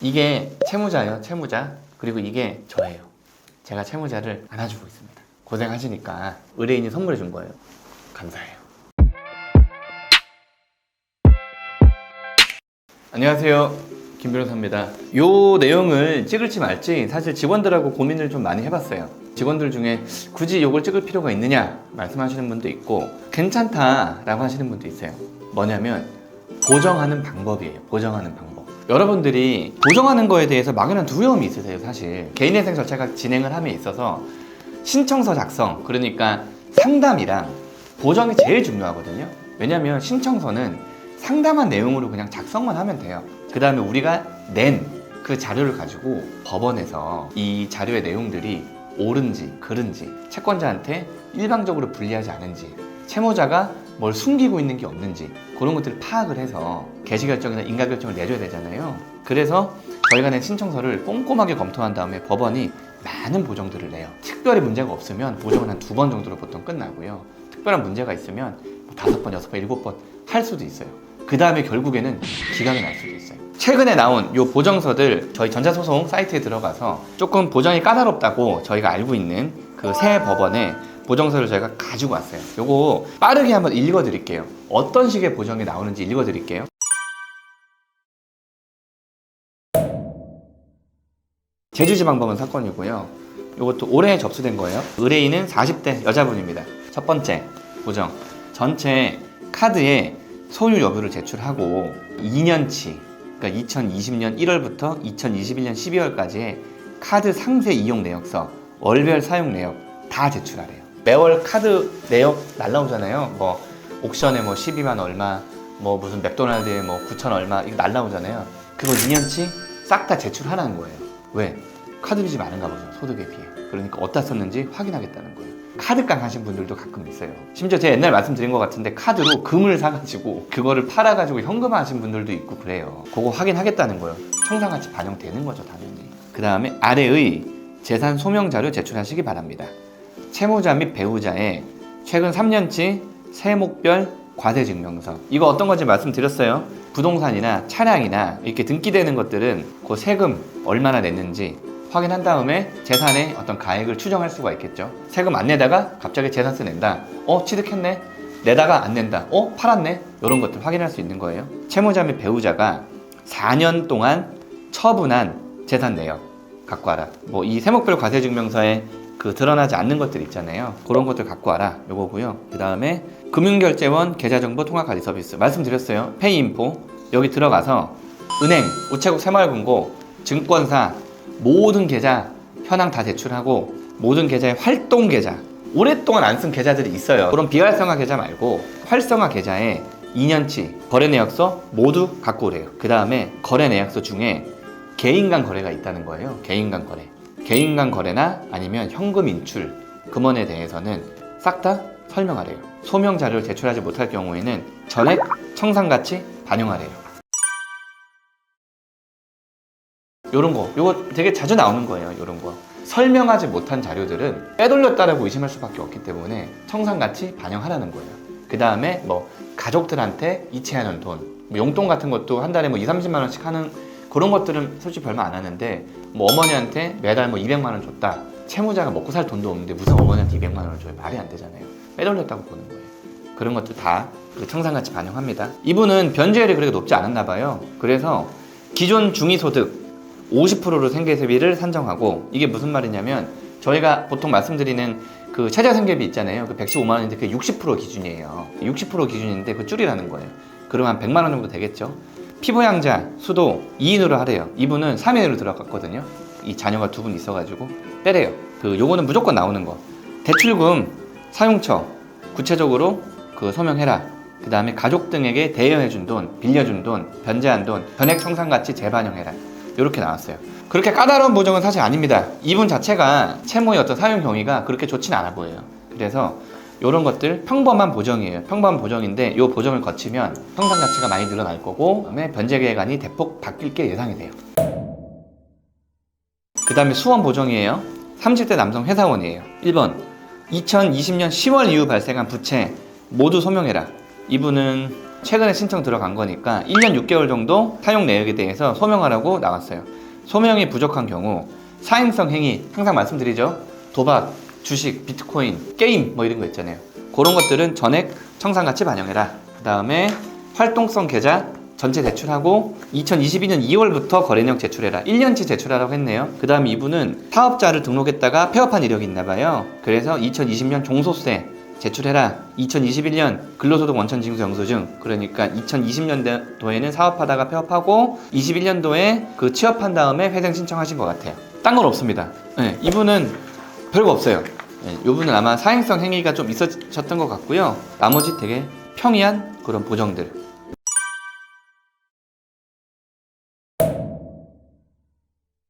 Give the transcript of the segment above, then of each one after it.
이게 채무자예요, 채무자. 그리고 이게 저예요. 제가 채무자를 안아주고 있습니다. 고생하시니까 의뢰인이 선물해 준 거예요. 감사해요. 안녕하세요, 김 변호사입니다. 요 내용을 찍을지 말지 사실 직원들하고 고민을 좀 많이 해봤어요. 직원들 중에 굳이 요걸 찍을 필요가 있느냐 말씀하시는 분도 있고 괜찮다라고 하시는 분도 있어요. 뭐냐면 보정하는 방법이에요. 보정하는 방법. 여러분들이 보정하는 거에 대해서 막연한 두려움이 있으세요. 사실 개인회생 절차가 진행을 함에 있어서 신청서 작성, 그러니까 상담이랑 보정이 제일 중요하거든요. 왜냐면 신청서는 상담한 내용으로 그냥 작성만 하면 돼요. 그 다음에 우리가 낸 그 자료를 가지고 법원에서 이 자료의 내용들이 옳은지 그른지, 채권자한테 일방적으로 불리하지 않은지, 채무자가 뭘 숨기고 있는 게 없는지, 그런 것들을 파악을 해서 개시결정이나 인가결정을 내줘야 되잖아요. 그래서 저희가 낸 신청서를 꼼꼼하게 검토한 다음에 법원이 많은 보정들을 내요. 특별히 문제가 없으면 보정은 한 2번 정도로 보통 끝나고요. 특별한 문제가 있으면 5번, 6번, 7번 할 수도 있어요. 그 다음에 결국에는 기각이 날 수도 있어요. 최근에 나온 요 보정서들 저희 전자소송 사이트에 들어가서 조금 보정이 까다롭다고 저희가 알고 있는 그 새 법원에 보정서를 저희가 가지고 왔어요. 요거 빠르게 한번 읽어드릴게요. 어떤 식의 보정이 나오는지 읽어드릴게요. 제주지방법원 사건이고요. 요것도 올해 접수된 거예요. 의뢰인은 40대 여자분입니다. 첫 번째 보정, 전체 카드에 소유 여부를 제출하고 2년치, 그러니까 2020년 1월부터 2021년 12월까지의 카드 상세 이용 내역서, 월별 사용 내역 다 제출하래요. 매월 카드 내역 날라오잖아요. 뭐 옥션에 뭐 12만 얼마, 뭐 무슨 맥도날드에 뭐 9천 얼마, 이거 날라오잖아요. 그거 2년치 싹 다 제출하라는 거예요. 왜? 카드 빚이 많은가 보죠, 소득에 비해. 그러니까 어디다 썼는지 확인하겠다는 거예요. 카드깡 하신 분들도 가끔 있어요. 심지어 제가 옛날 말씀드린 것 같은데 카드로 금을 사가지고 그거를 팔아가지고 현금화 하신 분들도 있고 그래요. 그거 확인하겠다는 거예요. 청산가치 반영되는 거죠, 당연히. 그 다음에 아래의 재산 소명 자료 제출하시기 바랍니다. 채무자 및 배우자의 최근 3년치 세목별 과세증명서. 이거 어떤 건지 말씀드렸어요. 부동산이나 차량이나 이렇게 등기되는 것들은 그 세금 얼마나 냈는지 확인한 다음에 재산의 어떤 가액을 추정할 수가 있겠죠. 세금 안 내다가 갑자기 재산세 낸다. 취득했네. 내다가 안 낸다. 팔았네. 이런 것들 확인할 수 있는 거예요. 채무자 및 배우자가 4년 동안 처분한 재산 내역 갖고 와라. 뭐 이 세목별 과세증명서에 그 드러나지 않는 것들 있잖아요. 그런 것들 갖고 와라. 요거고요. 그 다음에 금융결제원 계좌정보 통화관리 서비스 말씀드렸어요. 페이인포 여기 들어가서 은행, 우체국 새마을금고, 증권사 모든 계좌 현황 다 제출하고 모든 계좌의 활동 계좌, 오랫동안 안 쓴 계좌들이 있어요. 그럼 비활성화 계좌 말고 활성화 계좌에 2년치 거래 내역서 모두 갖고 오래요. 그 다음에 거래 내역서 중에 개인 간 거래가 있다는 거예요. 개인 간 거래. 개인 간 거래나 아니면 현금 인출, 금원에 대해서는 싹 다 설명하래요. 소명 자료를 제출하지 못할 경우에는 전액 청산가치 반영하래요. 요런 거, 요거 되게 자주 나오는 거예요. 요런 거. 설명하지 못한 자료들은 빼돌렸다라고 의심할 수밖에 없기 때문에 청산가치 반영하라는 거예요. 그 다음에 뭐 가족들한테 이체하는 돈, 뭐 용돈 같은 것도 한 달에 뭐 2~30만 원씩 하는 그런 것들은 솔직히 별로 안 하는데, 뭐 어머니한테 매달 뭐 200만 원 줬다. 채무자가 먹고 살 돈도 없는데 무슨 어머니한테 200만 원을 줘요? 말이 안 되잖아요. 빼돌렸다고 보는 거예요. 그런 것도 다 그 청산가치 반영합니다. 이분은 변제율이 그렇게 높지 않았나 봐요. 그래서 기존 중위소득 50%로 생계세비를 산정하고, 이게 무슨 말이냐면 저희가 보통 말씀드리는 그 최저생계비 있잖아요. 그 115만 원인데 그게 60% 기준이에요. 60% 기준인데 그 줄이라는 거예요. 그러면 한 100만 원 정도 되겠죠. 피부양자, 수도 2인으로 하래요. 이분은 3인으로 들어갔거든요. 이 자녀가 2분 있어가지고 빼래요. 요거는 무조건 나오는 거. 대출금, 사용처 구체적으로 그 서명해라. 그 다음에 가족 등에게 대여해준 돈, 빌려준 돈, 변제한 돈, 변액 청산가치 재반영해라. 이렇게 나왔어요. 그렇게 까다로운 보정은 사실 아닙니다. 이분 자체가 채무의 어떤 사용 경위가 그렇게 좋지는 않아 보여요. 그래서 이런 것들 평범한 보정이에요. 평범한 보정인데 이 보정을 거치면 청산가치가 많이 늘어날 거고, 그다음에 변제계획안이 대폭 바뀔 게 예상이 돼요. 그 다음에 수원 보정이에요. 30대 남성 회사원이에요. 1번 2020년 10월 이후 발생한 부채 모두 소명해라. 이분은 최근에 신청 들어간 거니까 1년 6개월 정도 사용 내역에 대해서 소명하라고 나왔어요. 소명이 부족한 경우 사행성 행위, 항상 말씀드리죠. 도박, 주식, 비트코인, 게임 뭐 이런 거 있잖아요. 그런 것들은 전액 청산가치 반영해라. 그 다음에 활동성 계좌 전체 제출하고 2022년 2월부터 거래내역 제출해라. 1년치 제출하라고 했네요. 그 다음 이분은 사업자를 등록했다가 폐업한 이력이 있나 봐요. 그래서 2020년 종소세 제출해라. 2021년 근로소득 원천징수 영수증, 그러니까 2020년도에는 사업하다가 폐업하고 21년도에 그 취업한 다음에 회생 신청하신 것 같아요. 딴 건 없습니다. 네, 이분은 별거 없어요. 네, 이분은 아마 사행성 행위가 좀 있으셨던 것 같고요. 나머지 되게 평이한 그런 보정들.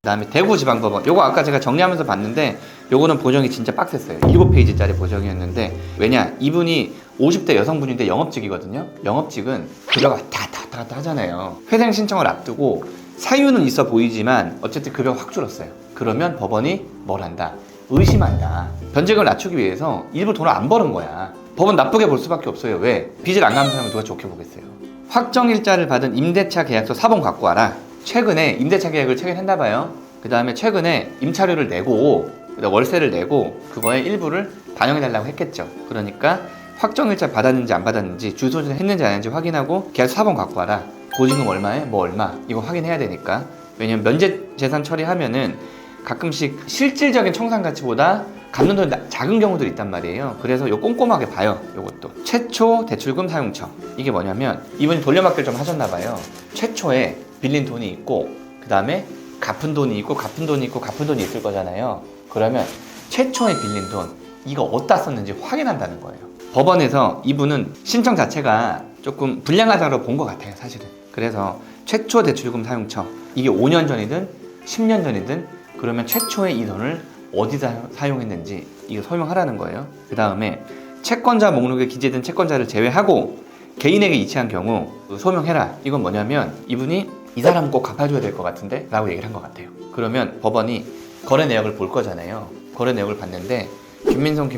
그 다음에 대구지방법원, 요거 아까 제가 정리하면서 봤는데 요거는 보정이 진짜 빡셌어요. 7페이지짜리 보정이었는데, 왜냐, 이분이 50대 여성분인데 영업직이거든요. 영업직은 급여가 왔다 갔다 하잖아요. 회생 신청을 앞두고 사유는 있어 보이지만 어쨌든 급여가 확 줄었어요. 그러면 법원이 뭘 한다? 의심한다. 변제금을 낮추기 위해서 일부 돈을 안 버는 거야. 법원 나쁘게 볼 수밖에 없어요. 왜? 빚을 안 갚는 사람을 누가 좋게 보겠어요. 확정일자를 받은 임대차 계약서 사본 갖고 와라. 최근에 임대차 계약을 체결했나 봐요. 그 다음에 최근에 임차료를 내고 월세를 내고 그거에 일부를 반영해달라고 했겠죠. 그러니까 확정일자 받았는지 안 받았는지, 주소진 했는지 안 했는지 확인하고 계약서 사본 갖고 와라. 보증금 얼마에 뭐 얼마 이거 확인해야 되니까. 왜냐면 면제재산 처리하면은 가끔씩 실질적인 청산가치보다 갚는 돈이 작은 경우들이 있단 말이에요. 그래서 요 꼼꼼하게 봐요. 요것도 최초 대출금 사용처, 이게 뭐냐면 이분이 돌려막기를 좀 하셨나 봐요. 최초에 빌린 돈이 있고 그 다음에 갚은 돈이 있고 갚은 돈이 있고 갚은 돈이 있을 거잖아요. 그러면 최초에 빌린 돈 이거 어디다 썼는지 확인한다는 거예요. 법원에서 이분은 신청 자체가 조금 불량하다고 본 것 같아요, 사실은. 그래서 최초 대출금 사용처, 이게 5년 전이든 10년 전이든 그러면 최초에 이 돈을 어디다 사용했는지 이거 설명하라는 거예요. 그 다음에 채권자 목록에 기재된 채권자를 제외하고 개인에게 이체한 경우 소명해라. 이건 뭐냐면 이분이 이 사람 꼭 갚아줘야 될 것 같은데 라고 얘기를 한 것 같아요. 그러면 법원이 거래 내역을 볼 거잖아요. 거래 내역을 봤는데 김민성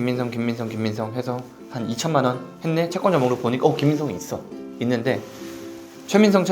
해서 한 2천만 원 했네. 채권자 목록 보니까 김민성이 있는데 최민성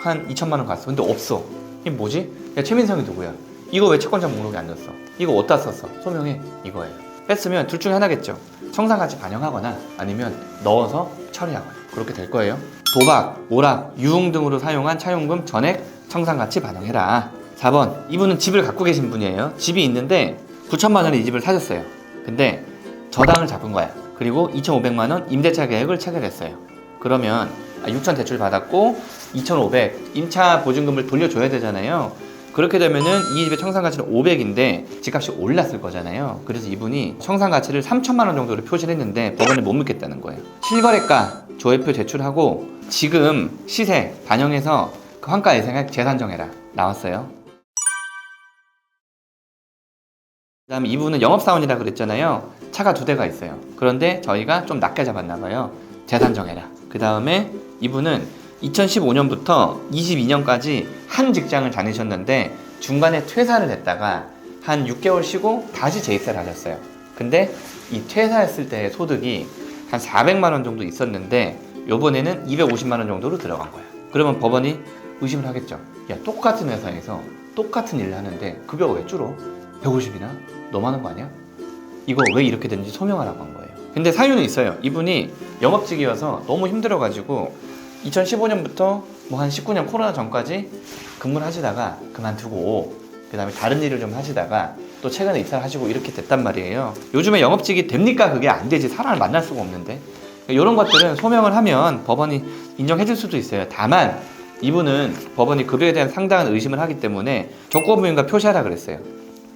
한 2천만 원 갔어. 근데 없어. 이게 뭐지? 야, 최민성이 누구야? 이거 왜 채권자 목록에 안 넣었어? 이거 어디다 썼어? 소명해. 이거예요. 뺐으면 둘 중에 하나겠죠. 청산가치 반영하거나 아니면 넣어서 처리하거나 그렇게 될 거예요. 도박, 오락, 유흥 등으로 사용한 차용금 전액 청산가치 반영해라. 4번, 이분은 집을 갖고 계신 분이에요. 집이 있는데 9천만 원에 이 집을 사셨어요. 근데 저당을 잡은 거야. 그리고 2,500만 원 임대차 계약을 체결했어요. 그러면 6천 대출 받았고 2,500 임차 보증금을 돌려줘야 되잖아요. 그렇게 되면은 이 집의 청산가치는 500인데 집값이 올랐을 거잖아요. 그래서 이분이 청산가치를 3천만 원 정도로 표시를 했는데 법원에 못 묻겠다는 거예요. 실거래가 조회표 제출하고 지금 시세 반영해서 그 환가 예상액 재산정해라 나왔어요. 그 다음에 이분은 영업사원이라 그랬잖아요. 차가 2대가 있어요. 그런데 저희가 좀 낮게 잡았나 봐요. 재산정해라. 그 다음에 이분은 2015년부터 22년까지 한 직장을 다니셨는데 중간에 퇴사를 했다가 한 6개월 쉬고 다시 재입사를 하셨어요. 근데 이 퇴사했을 때의 소득이 한 400만 원 정도 있었는데 요번에는 250만 원 정도로 들어간 거야. 그러면 법원이 의심을 하겠죠. 야, 똑같은 회사에서 똑같은 일을 하는데 급여가 왜 줄어? 150이나? 너무 많은 거 아니야? 이거 왜 이렇게 됐는지 소명하라고 한 거예요. 근데 사유는 있어요. 이분이 영업직이어서 너무 힘들어가지고 2015년부터 뭐 한 19년 코로나 전까지 근무를 하시다가 그만두고 그 다음에 다른 일을 좀 하시다가 또 최근에 입사를 하시고 이렇게 됐단 말이에요. 요즘에 영업직이 됩니까? 그게 안 되지. 사람을 만날 수가 없는데. 이런 것들은 소명을 하면 법원이 인정해 줄 수도 있어요. 다만 이분은 법원이 급여에 대한 상당한 의심을 하기 때문에 조건부인가 표시하라 그랬어요.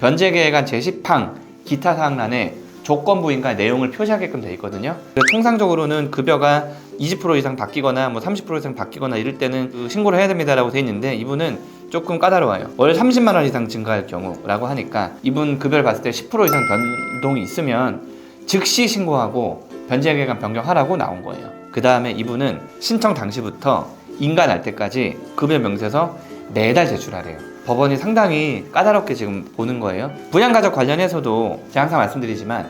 변제계획안 제10항 기타 사항란에 조건부인가 내용을 표시하게끔 돼 있거든요. 통상적으로는 급여가 20% 이상 바뀌거나 뭐 30% 이상 바뀌거나 이럴 때는 신고를 해야 됩니다라고 돼 있는데 이분은 조금 까다로워요. 월 30만 원 이상 증가할 경우라고 하니까 이분 급여를 봤을 때 10% 이상 변동이 있으면 즉시 신고하고 변제계획안 변경하라고 나온 거예요. 그 다음에 이분은 신청 당시부터 인가 날 때까지 급여 명세서 4달 제출하래요. 법원이 상당히 까다롭게 지금 보는 거예요. 부양가족 관련해서도 제가 항상 말씀드리지만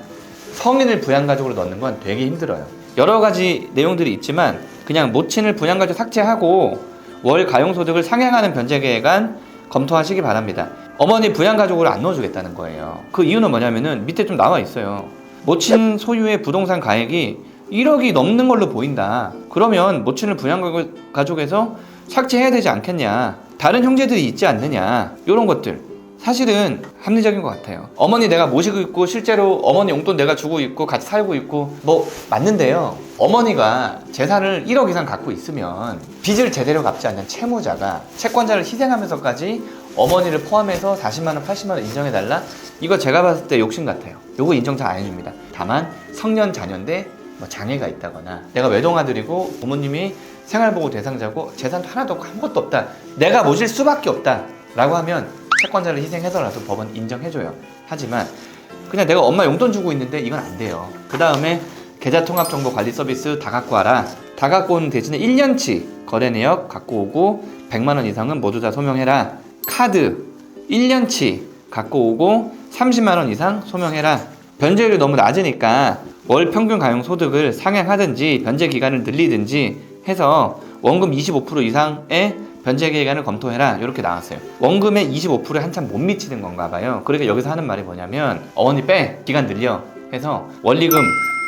성인을 부양가족으로 넣는 건 되게 힘들어요. 여러 가지 내용들이 있지만 그냥 모친을 분양가족 삭제하고 월 가용소득을 상향하는 변제계획안 검토하시기 바랍니다. 어머니 분양가족으로 안 넣어주겠다는 거예요. 그 이유는 뭐냐면은 밑에 좀 나와 있어요. 모친 소유의 부동산 가액이 1억이 넘는 걸로 보인다. 그러면 모친을 분양가족에서 삭제해야 되지 않겠냐. 다른 형제들이 있지 않느냐. 이런 것들 사실은 합리적인 것 같아요. 어머니 내가 모시고 있고 실제로 어머니 용돈 내가 주고 있고 같이 살고 있고 뭐 맞는데요. 어머니가 재산을 1억 이상 갖고 있으면 빚을 제대로 갚지 않는 채무자가 채권자를 희생하면서까지 어머니를 포함해서 40만원 80만원 인정해달라? 이거 제가 봤을 때 욕심 같아요. 요거 인정 잘 안 해줍니다. 다만 성년 자녀인데 뭐 장애가 있다거나 내가 외동아들이고 부모님이 생활보호 대상자고 재산도 하나도 없고 아무것도 없다, 내가 모실 수밖에 없다 라고 하면 채권자를 희생해서라도 법은 인정해줘요. 하지만 그냥 내가 엄마 용돈 주고 있는데 이건 안 돼요. 그 다음에 계좌통합정보관리 서비스 다 갖고 와라. 다 갖고 오는 대신에 1년치 거래 내역 갖고 오고 100만원 이상은 모두 다 소명해라. 카드 1년치 갖고 오고 30만원 이상 소명해라. 변제율이 너무 낮으니까 월 평균 가용 소득을 상향하든지 변제 기간을 늘리든지 해서 원금 25% 이상의 변제 기간을 검토해라. 이렇게 나왔어요. 원금의 25%에 한참 못 미치는 건가 봐요. 그러니까 여기서 하는 말이 뭐냐면 어머니 빼 기간 늘려 해서 원리금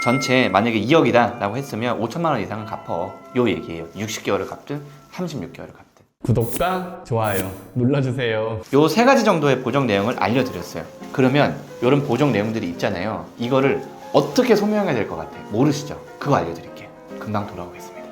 전체 만약에 2억이다 라고 했으면 5천만 원 이상은 갚어. 요 얘기예요. 60개월을 갚든 36개월을 갚든. 구독과 좋아요 눌러주세요. 요 세 가지 정도의 보정 내용을 알려드렸어요. 그러면 이런 보정 내용들이 있잖아요. 이거를 어떻게 소명해야 될 것 같아요? 모르시죠? 그거 알려드릴게요. 금방 돌아오겠습니다.